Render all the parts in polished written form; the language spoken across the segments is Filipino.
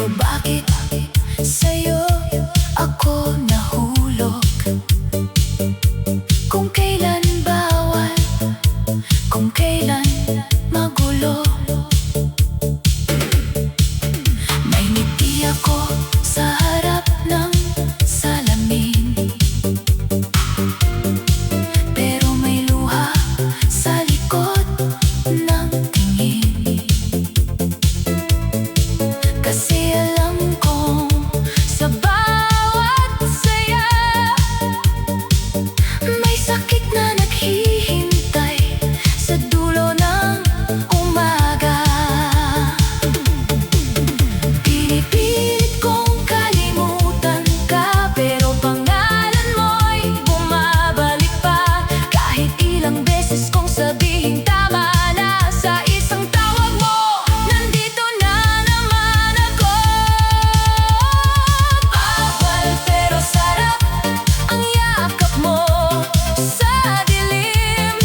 Pero bakit sa'yo ako nahulog? Kung kailan bawal, kung kailan magulo. May ngiti ako sa harap ng salamin, pero may luha sa likod ng tingin. Kasi alam kong sa bawat saya may sakit na naghihintay sa dulo ng umaga. Pinipilit kong kalimutan ka, pero pangalan mo'y bumabalik pa. Kahit ilang beses kong sabihin tama na sa isang tawag mo, nandito na naman ako. Bawal pero sarap ang yakap mo sa dilim.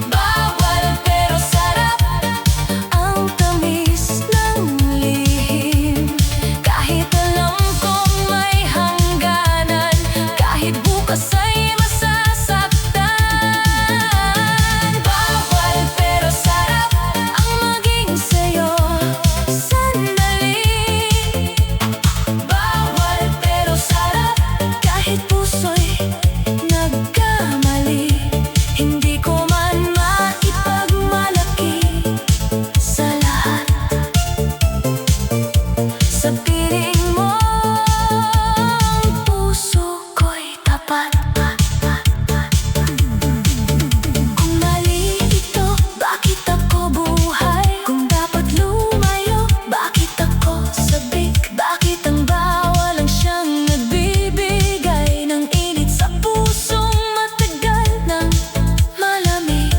Bawal pero sarap ang tamis ng lihim. Kahit alam kong may hangganan, kahit bukas ay masasaktan. Bawal pero sarap ang maging sa'yo sandali. Bawal pero sarap kahit puso'y nagkamali. Hindi ko man maipagmalaki sa lahat. Sa piling mo ang puso ko'y tapat. Kung mali ito, bakit ako buhay? Kung dapat lumayo, bakit ako sabik? Bakit ang bawal ang siyang nagbibigay ng init sa pusong matagal ng malamig?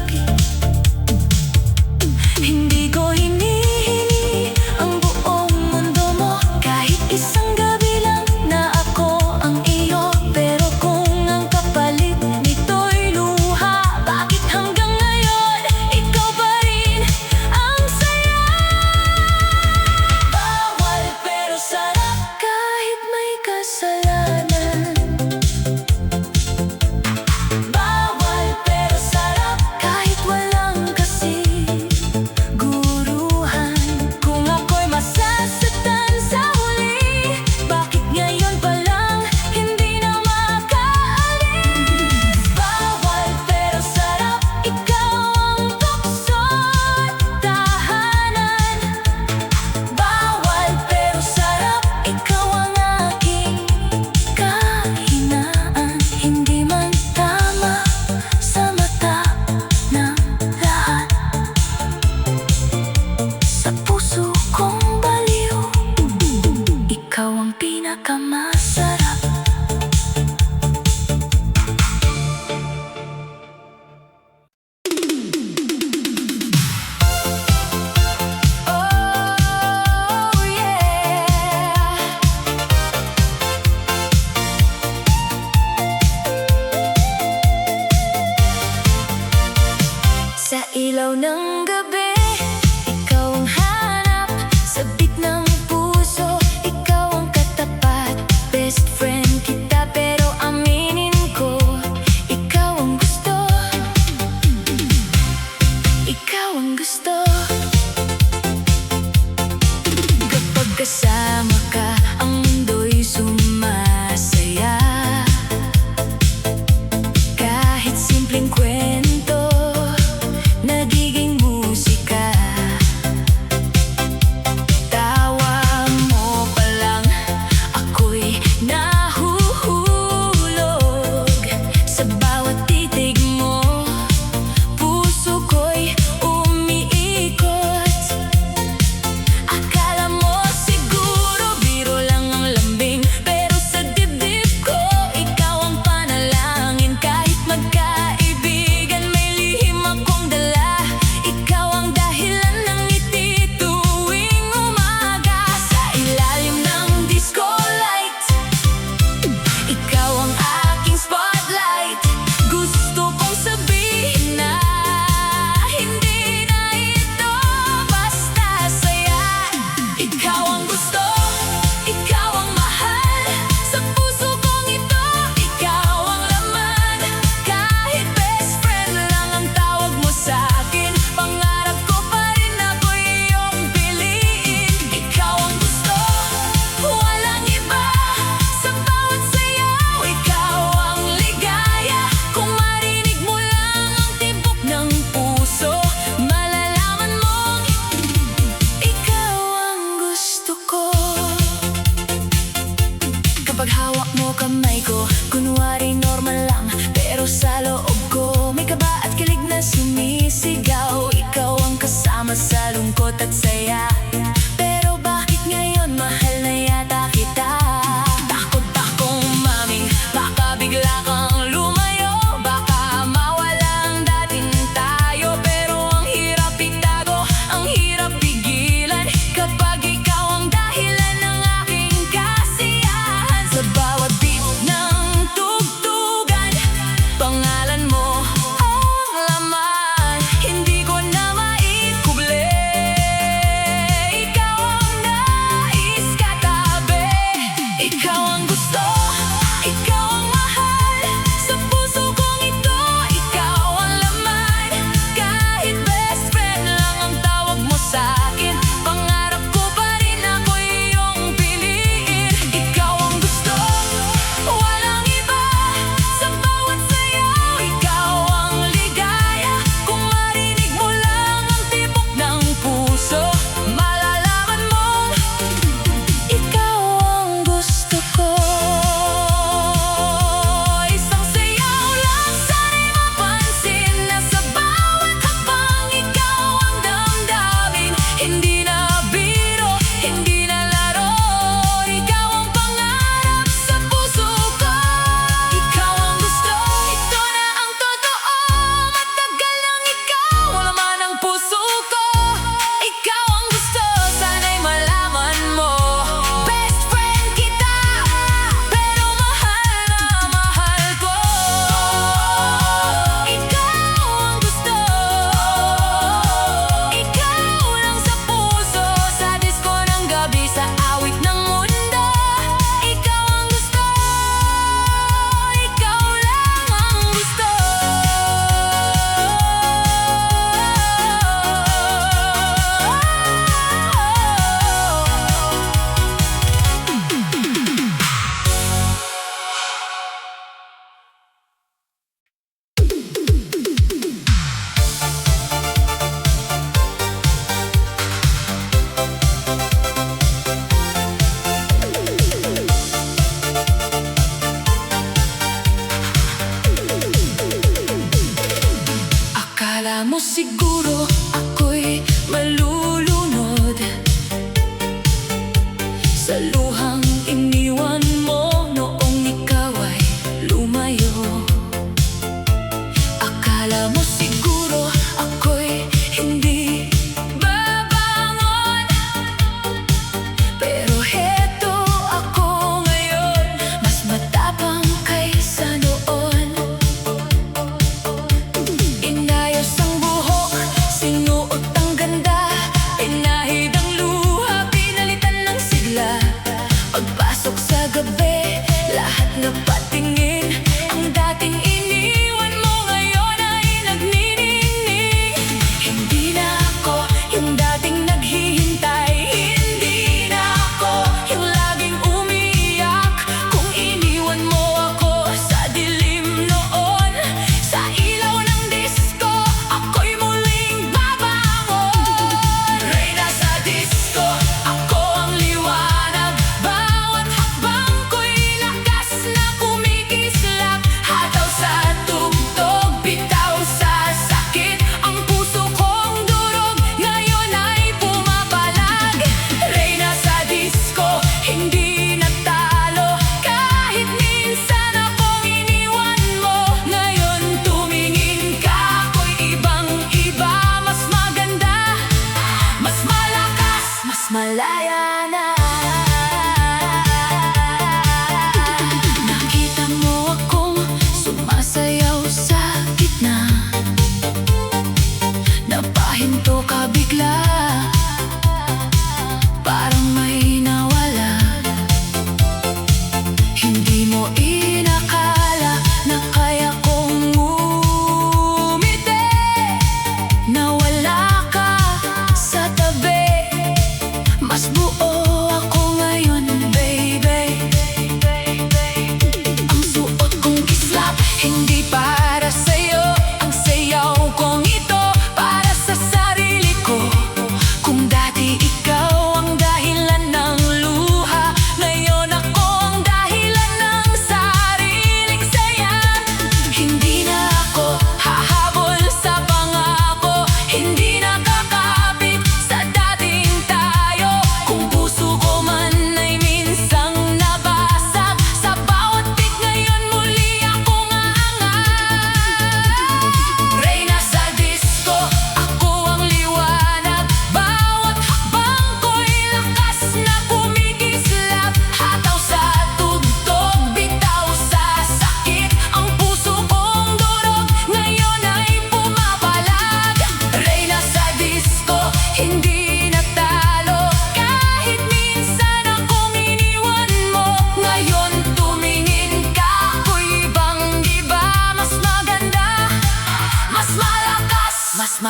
Hindi ko hinihingi ang buong mundo mo, kahit isang gabi lang na ako ang iyo. Pero kung ang kapalit nito'y luha, bakit hanggang ngayon ikaw pa rin ang saya? Bawal pero sarap kahit may kasalanan. Bawal pero sarap kahit walang kasiguruhan. Kung ako'y masasaktan sa huli, bakit ngayon pa lang hindi na makaalis? Bawal pero sarap, ikaw ang tukso't tahanan. Bawal pero sarap, ikaw ang aking kahinaan. Hindi man tama sa mata ng lahat, sa puso kong baliw, ikaw ang pinakamasarap. Oh yeah. Sa ilaw ng gabi, ikaw ang hanap. Sa beat ng puso, ikaw ang katapat. Best friend kita, pero aminin ko, ikaw ang gusto. Ikaw ang gusto. Kapag kasama ka, ang mundo'y sumasaya. Kahit simpleng kwento, nagiging musika. Tawa mo pa lang, ako'y nahuhulog. Sa bawat titig mo, puso ko'y umiikot. Akala mo siguro kamay ko, kunwari normal lang, pero sa loob ko may kaba at kilig na sumisigaw. Ikaw ang kasama sa lungkot at saya, pero bakit ngayon mahal na yata kita? Takot akong maming baka bigla kang lumayo, baka mawala ang dating tayo. Pero ang hirap itago, ang hirap pigilan, kapag ikaw ang dahilan ng aking kasiyahan. Sa bawat beat ng tugtugan, pangalan mo ang laman, hindi ko na maikubli. Ikaw ang nais katabi, ikaw ang gusto, ikaw ang mahal. Sa puso kong ito, ikaw ang laman. Kahit best friend lang ang tawag mo sa'kin, pangarap ko pa rin ako iyong piliin. Ikaw ang gusto, walang iba. Sa bawat sayaw, ikaw ang ligaya. Kung marinig mo lang ang tibok ng puso, malalaman mong ikaw ang gusto ko. Isang sayaw lang, sana'y mapansin na sa bawat hakbang ikaw ang damdamin. Hindi na biro, hindi na laro, ikaw ang pangarap sa puso ko. Ikaw ang gusto, ito na ang totoo. Matagal nang ikaw ang laman ng puso ko. Ikaw ang gusto, sana'y malaman mo. Best friend kita, pero mahal na mahal ko. Ikaw ang gusto, ikaw lang sa puso, sa disko ng gabi, sa awit ng mundo. Ikaw ang gusto, ikaw lang ang gusto. Akala mo siguro ako'y malulunod sa luhang iniwan mo noong ikaw ay lumayo. Akala mo siguro ako'y hindi babangon, pero heto ako ngayon, mas matapang kaysa noon. Inayos ang buhok,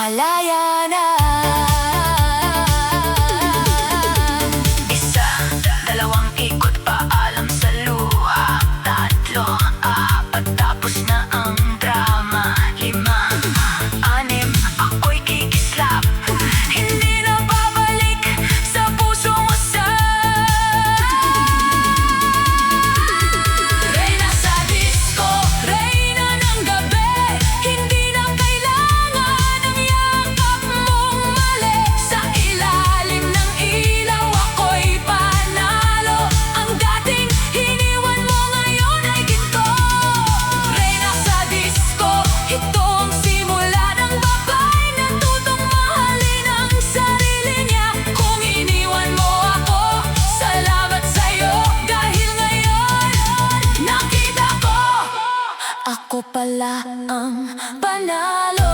malaya na. Isa, dalawang ikot, paalam sa luha. Tatlo, apat, tapos na ang drama. Lima, anim, ako'y kikislap. Hindi na babalik sa pusong wasak. Reyna sa disco, reyna ng gabi. Hindi na kailangan ng yakap mong mali. Sa ilalim ng ilaw ako'y panalo. Ang dating hiniwan mo ngayon ay ginto. Reyna sa disco, ito ang simula ng babae natutong mahalin ang sarili niya. Kung iniwan mo ako, salamat sa'yo. Dahil ngayon, nakita ko, ako pala ang panalo.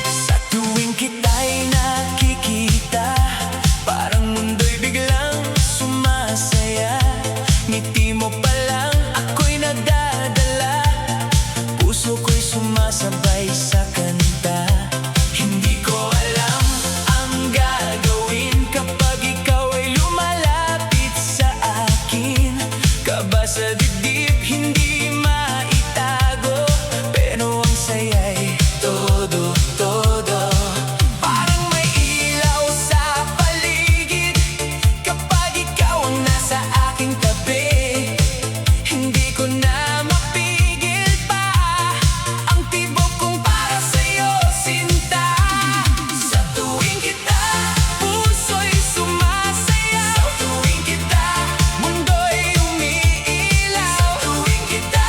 Sa tuwing kita'y nakikita, parang mundo'y biglang sumasaya. Ngiti mo pa lang ako'y nadadala, puso ko'y sumasabay sa kanta. Hindi ko alam ang gagawin kapag ikaw ay lumalapit sa akin. Kaba sa dibdib, hindi maitago, pero ang saya'y todo, todo. Parang may ilaw sa paligid kapag ikaw ang nasa aking tabi. Hindi ko na mapigil pa ang tibok kong para sa'yo, sinta. Sa tuwing kita, puso'y sumasaya. Sa tuwing kita, mundo'y umiilaw. Sa tuwing kita,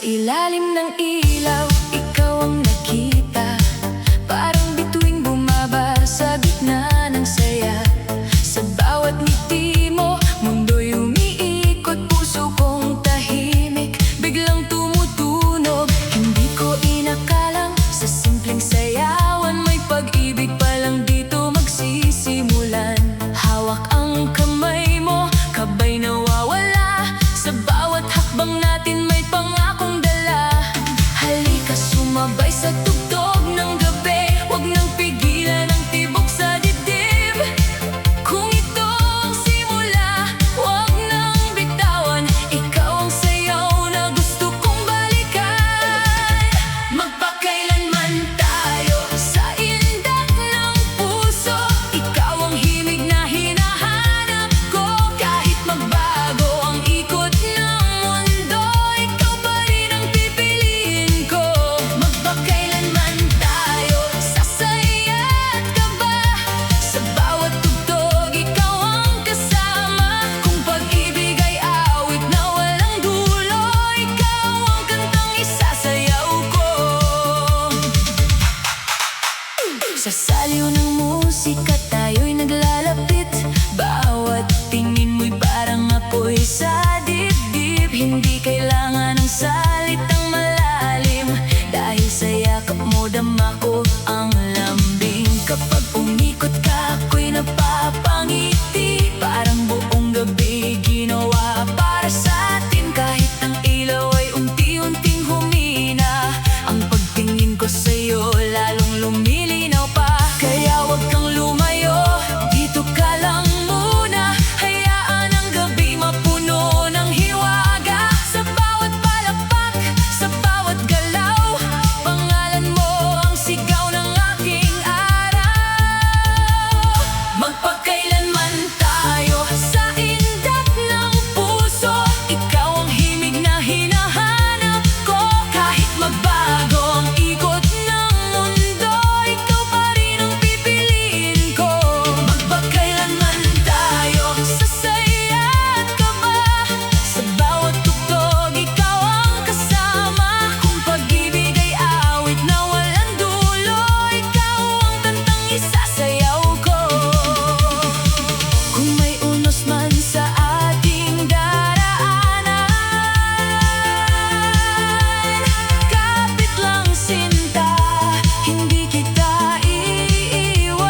ilalim ng ilaw, ikaw ang nakita. Parang bituing bumaba sa gitna ng saya. Sa bawat ngiti mo, mundo'y umiikot. Puso kong tahimik, biglang tumutunog. Hindi ko inakalang sa simpleng sayawan may pag-ibig palang dito magsisimulan. Hawak ang kamay mo, kabay nawawala. Sa bawat hakbang natin may pangakong dala. Halika sumabay sa tugtog ng gabi. Huwag nang pigilan ang tibok sa dibdib. Kung ito ang simula, huwag nang bitawan. Ikaw ang sayaw na gusto kong balikan. Magpakailanman tayo sa indak ng puso. Ikaw ang himig na hinahanap ko. Kahit magbago ang ikot ng mundo, ikaw pa rin ang pipiliin ko. Magpakailanman tayo sa saya at kaba. Sa bawat tugtog, ikaw ang kasama. Kung pag-ibig ay awit na walang dulo, ikaw ang kantang isasayaw ko. Sa saliw ng musika tayo'y naglalapit. Bawat tingin mo'y parang apoy sa dibdib. Hindi kailangan ng salitang malalim, dahil sa yakap mo dama ko ang lambing. Kapag umikot ka, ako'y napapangiti. Parang buong gabi ginawa para sa atin. Kahit ang ilaw ay unti-unting humina, ang pagtingin ko sa'yo lalong lumilinaw pa. Kaya wag kang lumayo, dito ka lang muna. Hayaan ang gabi mapuno ng hiwaga. Sa bawat palakpak, sa bawat galaw, pangalan mo ang sigaw ng aking araw. Magpakailanman tayo sa indak ng puso. Ikaw ang himig na hinahanap ko. Kahit magbago ang ikot ng mundo, ikaw pa rin ang pipiliin ko. Magpakailanman tayo sa saya at kaba. Sa bawat tugtog, ikaw ang kasama. Kung pag-ibig ay awit na walang dulo, ikaw ang kantang isasayaw ko. Kung may unos man sa ating daraanan, kapit lang sinta, hindi kita iiwan.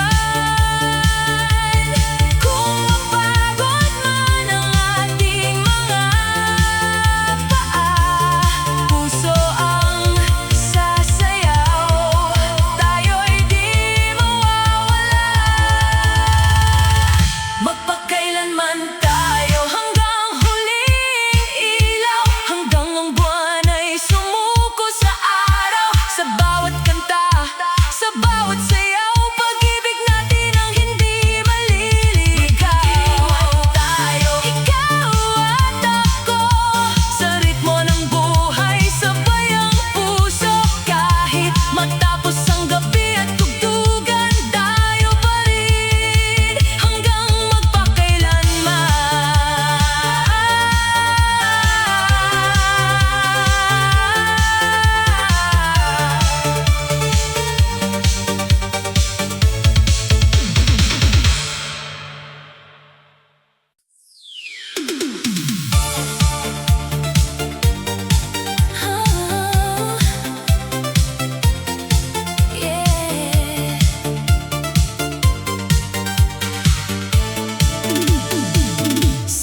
Kung mapagod man ang ating mga paa, puso ang sasayaw, tayo'y di mawawala. Magpakailanman tayo hanggang huling ilaw, hanggang ang buwan ay sumuko sa araw. Sa bawat kanta, sa bawat sayaw, pag-ibig natin ang hindi maliligaw. Tayo, ikaw at ako, sa ritmo ng buhay, sabay ang puso. Kahit matapos ang gabi at tugtugan, tayo pa rin hanggang magpakailanman.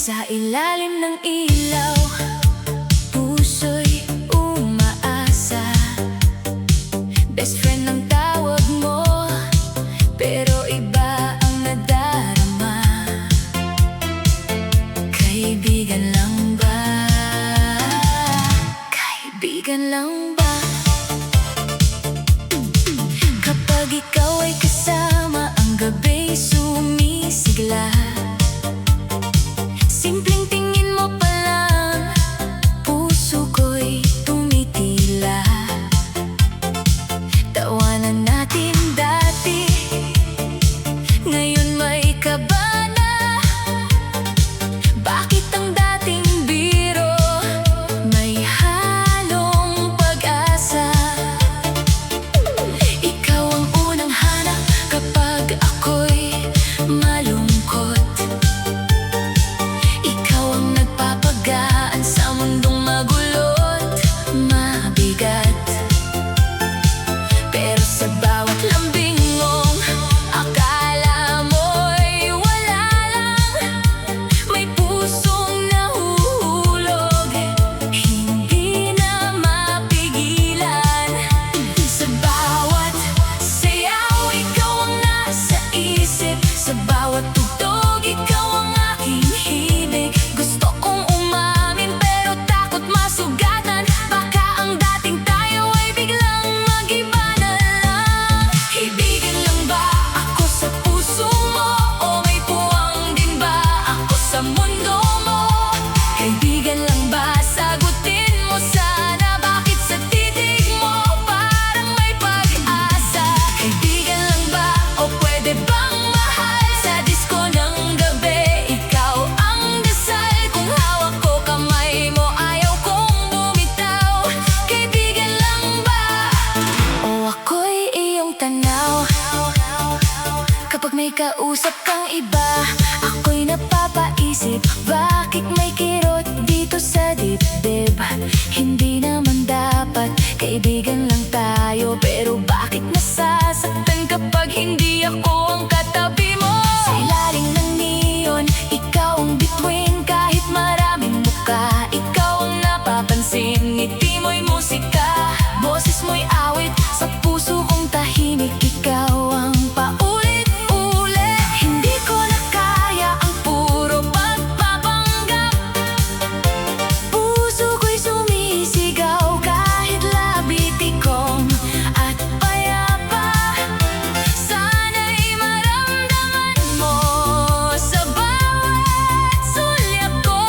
Sa ilalim ng ilaw, puso'y umaasa. Best friend ang tawag mo, pero iba ang nadarama. Kaibigan lang ba? Kaibigan lang ba? Kapag ikaw ay kasama, ang gaba'y sumisigla. Simpleng tingin mo pa lang, puso ko'y tumitila. Tawanan natin dati, ngayon may kaba na. Bakit ang dating biro may halong kausap kang iba, ako'y napapaisip, bakit may kirot dito sa dibdib? Hindi naman dapat, kaibigan lang tayo, pero bakit nasasaktan kapag hindi ako ang katabi mo? Sa ilalim ng neon, ikaw ang bituin, kahit maraming muka, ikaw ang napapansin. Ngiti mo'y musika, boses mo'y awit, sa puso kong tahimik, ikaw ang paulit-ulit. Hindi ko na kaya ang puro pagpapanggap, puso ko'y sumisigaw kahit labi tikom at payapa. Sana'y maramdaman mo sa bawat sulyap ko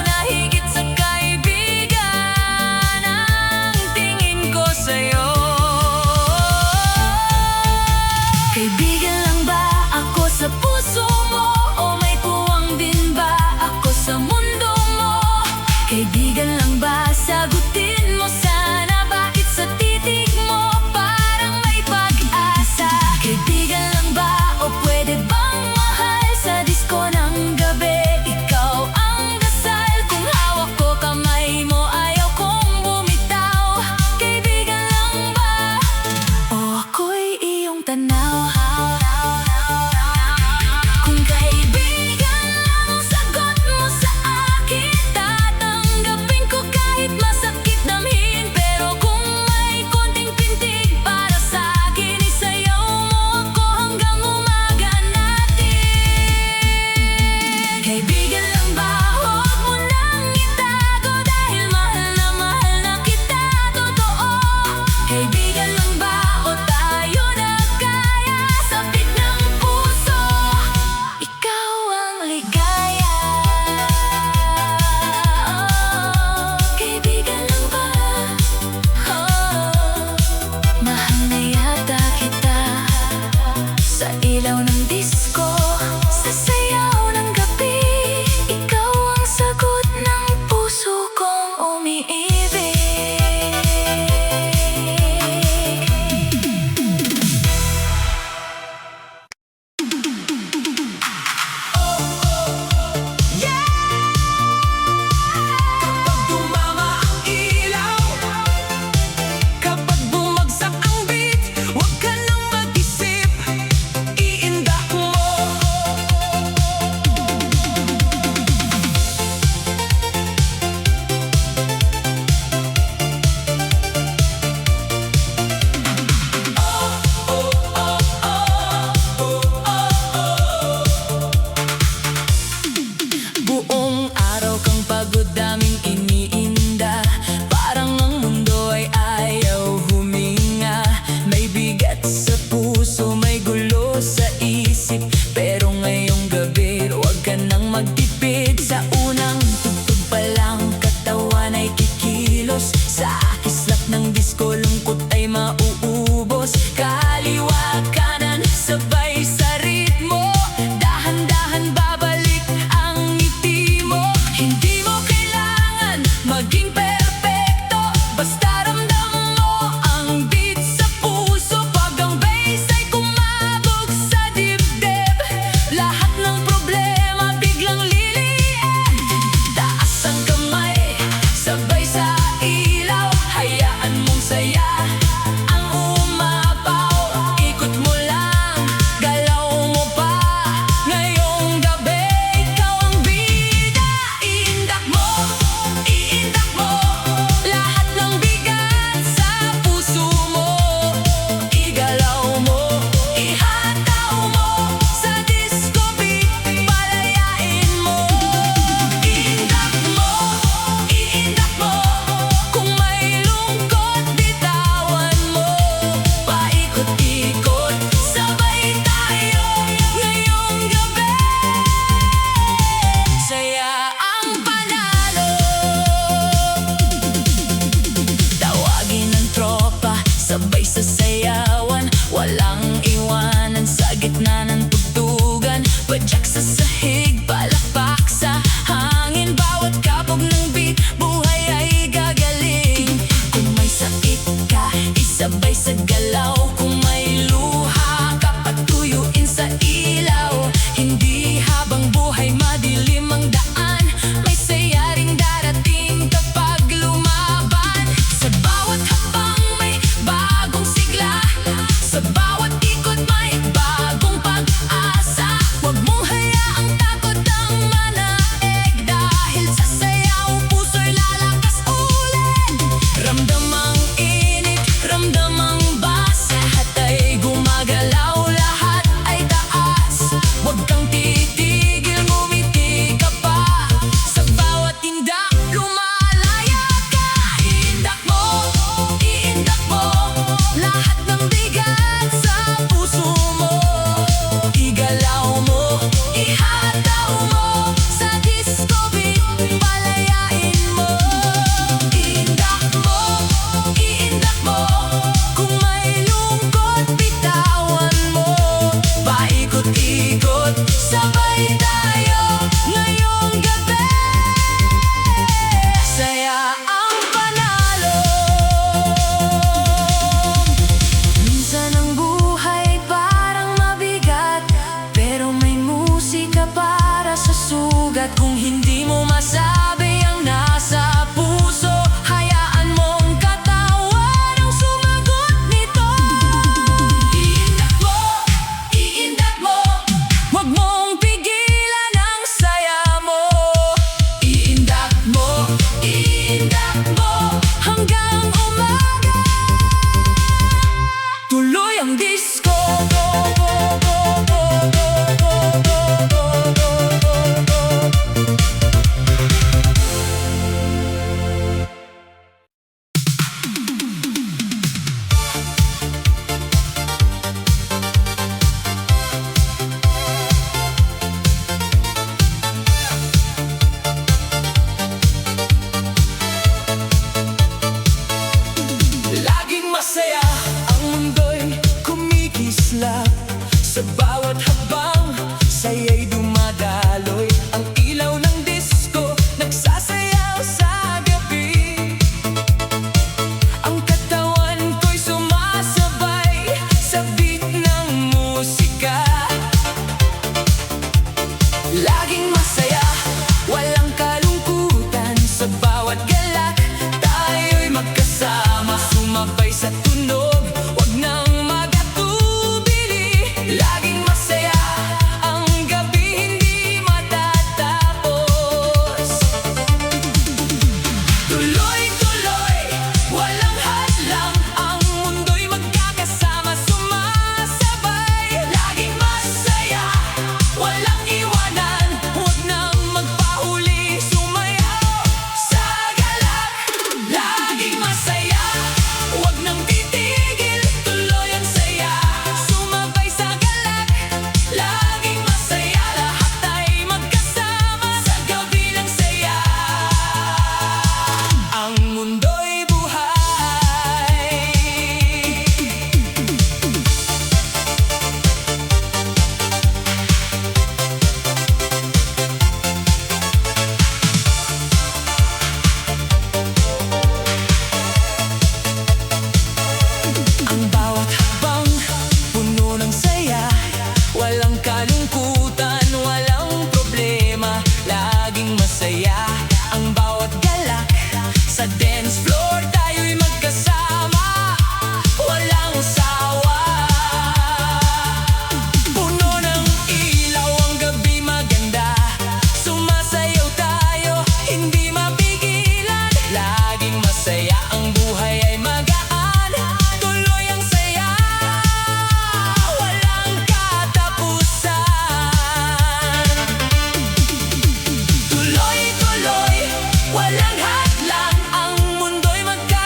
na higit sa kaibigan ang tingin ko sa'yo. Kaibigan lang ba ako sa puso mo, o may puwang din ba ako sa mundo mo? Kaibigan lang ba, sagutin mo sana, bakit sa titig mo parang may pag-asa? Kaibigan lang ba, o pwede bang mahal sa disko ng gabi? Ikaw ang dasal, kung hawak ko kamay mo, ayaw kong bumitaw. Kaibigan lang ba, o ako'y iyong tanaw? Kung kaibigan lang ang sagot mo sa akin, tatanggapin ko kahit masakit damhin. Pero kung may konting pintig para sa akin, isayaw mo ako hanggang umaga natin. Kaibigan lang ba, huwag mo nang itago, dahil mahal na kita totoo. Kaibigan lang ba, o tayo na kaya sabik ng puso, ikaw ang ligaya. Kaibigan lang ba, mahal na yata kita sa ilaw ng disko, sa sayaw ng gabi. Ikaw ang sagot ng puso kong umiibig. Kapag tumama ang ilaw, kapag bumagsak ang beat, huwag ka nang mag-isip, iindak mo. Buong araw kang pagod, daming iniinda, parang ang mundo ay ayaw huminga. May bigat sa puso, may gulo sa isip, pero ngayong gabi huwag ka nang magtipid. Sa unang tugtog pa lang, katawan ay kikilos, sa kislap ng disko lungkot ay mauubos. Kaliwa kanan sabay sa ritmo, dahan-dahan babalik ang ngiti mo. Hindi mo kailangan maging perfecto, basta ramdam mo ang beat sa puso. Pag ang bass ay kumabog sa dibdib, lahat ng problema biglang liliit. Taas ang kamay, sabay sa ilaw, hayaan mong saya ang umapaw. Ikot mo lang, galaw mo pa, ngayong gabi ikaw ang bida. Iindak mo, lahat ng bigat hanggang umaga. Tuloy ang disco. Laging masaya, ang mundo'y kumikislap. Sa bawat habang, saya'y dumadaloy. Ang ilaw ng disco, nagsasayaw sa gabi. Ang katawan ko'y sumasabay sa beat ng musika. Laging masaya, walang kalungkutan. Sa bawat galak, tayo'y magkasama. Sumabay sa tunog, wag nang magatubili. Laging masaya, ang gabi hindi matatapos. Tuloy-tuloy, walang hadlang. Ang mundo'y magkakasama, sumasabay. Laging masaya, walang iwanan. Huwag nang magpahuli, sumayaw sa galak. Laging masaya, huwag nang titigil, tuloy ang saya. Sumabay sa galak, laging masaya. Lahat ay magkasama sa gabi ng saya. Ang mundo'y buhay. Ang bawat habang puno ng saya. Walang kalungkutan, walang problema. Laging masaya ang bawat galak. Sa dance floor tayo'y magkasama, walang sawa. Puno ng ilaw ang gabi maganda. Sumasayaw tayo, hindi mapigilan. Laging masaya, ang buhay ay magaan. Tuloy ang saya, walang katapusan. Tuloy-tuloy, walang hadlang. Ang mundo'y magkakasama,